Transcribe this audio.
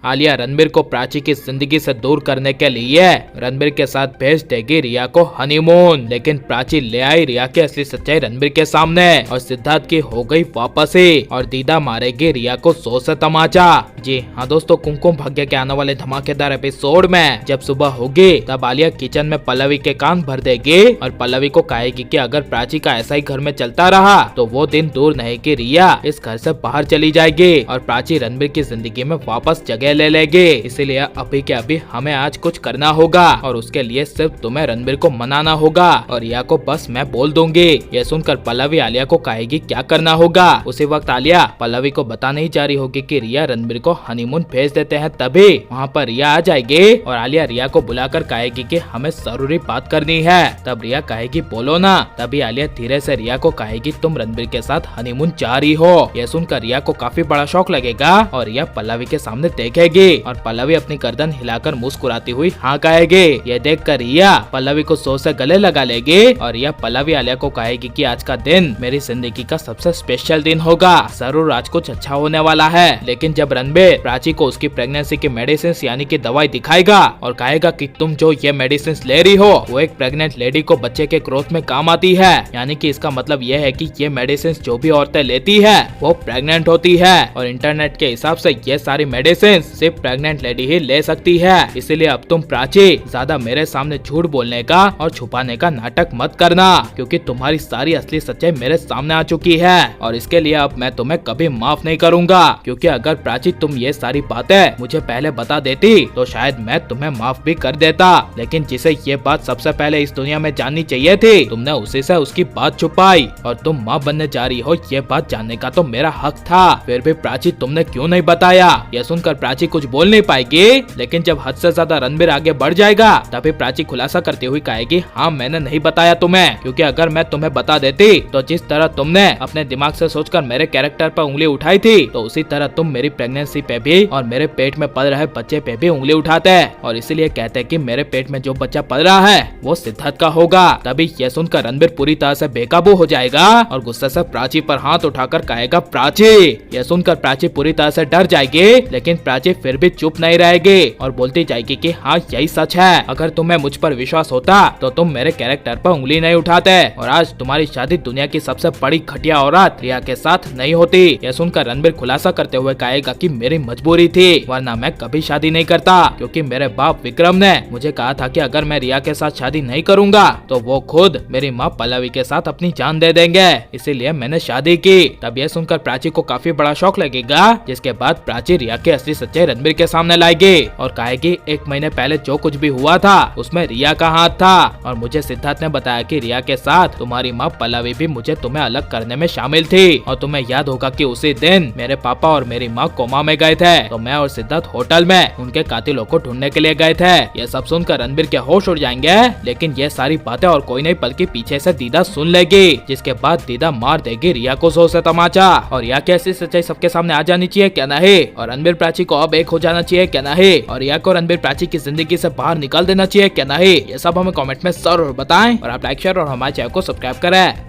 आलिया रणबीर को प्राची की जिंदगी से दूर करने के लिए रणबीर के साथ भेज देगी रिया को हनीमून। लेकिन प्राची ले आई रिया की असली सच्चाई रणबीर के सामने और सिद्धार्थ की हो गई वापसी और दीदा मारेगी रिया को 100 से तमाचा। जी हाँ दोस्तों, कुमकुम भाग्य के आने वाले धमाकेदार एपिसोड में जब सुबह होगी तब आलिया किचन में पल्लवी के कान भर देगी और पल्लवी को कहेगी कि अगर प्राची का ऐसा ही घर में चलता रहा तो वो दिन दूर नहीं कि रिया इस घर से बाहर चली जाएगी और प्राची रणबीर की जिंदगी में वापस जगह ले लेगी। इसीलिए अभी के अभी हमें आज कुछ करना होगा और उसके लिए सिर्फ तुम्हें रणबीर को मनाना होगा और रिया को बस मैं बोल दूंगी। ये सुनकर पल्लवी आलिया को कहेगी क्या करना होगा। उसी वक्त आलिया पल्लवी को बता नहीं जा रही होगी कि रिया रणबीर को हनीमून भेज देते हैं। तभी वहाँ पर रिया आ जाएगी और आलिया रिया को बुलाकर कहेगी कि हमें जरूरी बात करनी है। तब रिया कहेगी बोलो ना। तभी आलिया धीरे से रिया को कहेगी तुम रणबीर के साथ हनीमून जा रही हो। यह सुनकर रिया को काफी बड़ा शौक लगेगा और रिया पल्लवी के सामने देखेगी और पल्लवी अपनी गर्दन हिलाकर मुस्कुराती हुई हाँ कहेगी। यह देखकर रिया पल्लवी को 100 से गले लगा लेगी और रिया पल्लवी आलिया को कहेगी कि आज का दिन मेरी जिंदगी का सबसे स्पेशल दिन होगा, जरूर आज कुछ अच्छा होने वाला है। लेकिन जब रणबीर प्राची को उसकी प्रेगनेंसी की मेडिसिन यानी कि दवाई दिखाएगा और कहेगा कि तुम जो ये मेडिसिन ले रही हो वो एक प्रेग्नेंट लेडी को बच्चे के ग्रोथ में काम आती है, यानी कि इसका मतलब ये है कि ये मेडिसिन जो भी औरतें लेती है वो प्रेग्नेंट होती है और इंटरनेट के हिसाब से ये सारी मेडिसिन सिर्फ प्रेग्नेंट लेडी ही ले सकती है। इसीलिए अब तुम प्राची ज्यादा मेरे सामने झूठ बोलने का और छुपाने का नाटक मत करना, क्योंकि तुम्हारी सारी असली सच्चाई मेरे सामने आ चुकी है और इसके लिए अब मैं तुम्हें कभी माफ नहीं करूंगा। क्योंकि अगर प्राची तुम ये सारी बातें मुझे पहले बता देती तो शायद मैं तुम्हें माफ भी कर देता, लेकिन जिसे ये बात सबसे पहले इस दुनिया में जाननी चाहिए थी तुमने उसी से उसकी बात छुपाई और तुम माँ बनने जा रही हो ये बात जानने का तो मेरा हक था। फिर भी प्राची तुमने क्यों नहीं बताया। यह सुनकर प्राची कुछ बोल नहीं पाएगी, लेकिन जब हद से ज्यादा रणबीर आगे बढ़ जाएगा तभी प्राची खुलासा करते हुए कहेगी हाँ मैंने नहीं बताया तुम्हें, क्योंकि अगर मैं तुम्हें बता देती तो जिस तरह तुमने अपने दिमाग से सोचकर मेरे कैरेक्टर पर उंगली उठाई थी तो उसी तरह तुम मेरी प्रेगनेंसी पे भी और मेरे पेट में पल रहे बच्चे पे भी उंगली उठाते और इसीलिए कहते हैं कि मेरे पेट में जो बच्चा पल रहा है वो सिद्धार्थ का होगा। तभी यह सुनकर रणबीर पूरी तरह से बेकाबू हो जाएगा और गुस्से से प्राची पर हाथ उठाकर कहेगा प्राची। यह सुनकर प्राची पूरी तरह से डर जाएगी, लेकिन प्राची फिर भी चुप नहीं रहेगी और बोलती जाएगी कि हाँ यही सच है, अगर तुम्हें मुझ पर विश्वास होता तो तुम मेरे कैरेक्टर पर उंगली नहीं उठाते और आज तुम्हारी शादी दुनिया की सबसे बड़ी घटिया औरत रिया के साथ नहीं होती। यह सुनकर रणबीर खुलासा करते हुए कहेगा कि मेरी मजबूरी थी, वरना मैं कभी शादी नहीं करता, क्योंकि मेरे बाप विक्रम ने मुझे कहा था कि अगर मैं रिया के साथ शादी नहीं करूंगा तो वो खुद मेरी माँ पल्लवी के साथ अपनी जान दे देंगे, इसीलिए मैंने शादी की। तब यह सुनकर प्राची को काफी बड़ा शौक लगेगा, जिसके बाद प्राची रिया की असली सच्चाई रणबीर के सामने लाएगी और कहेगी 1 महीने पहले जो कुछ भी हुआ था उसमें रिया का हाथ था और मुझे सिद्धार्थ ने बताया कि रिया के साथ तुम्हारी माँ पल्लवी भी मुझे तुम्हें अलग करने में शामिल थी और तुम्हें याद होगा कि उसी दिन मेरे पापा और मेरी माँ कोमा में गए थे तो मैं और सिद्धार्थ होटल में उनके कातिलों को ढूंढने के लिए गए थे। ये सब सुनकर रणबीर के होश उड़ जाएंगे, लेकिन ये सारी बातें और कोई नहीं बल्कि पीछे से दीदा सुन लेगी, जिसके बाद दीदा मार देगी रिया को 100 से तमाचा और रिया की असली सच्चाई सबके सामने आ जानी चाहिए क्या नहीं, और रणबीर प्राची को अब एक हो जाना चाहिए क्या नहीं, और रिया को रणबीर प्राची की जिंदगी से बाहर निकाल देना चाहिए क्या नहीं। ये सब हमें कमेंट में जरूर बताएं और आप लाइक शेयर और हमारे चैनल को सब्सक्राइब करें।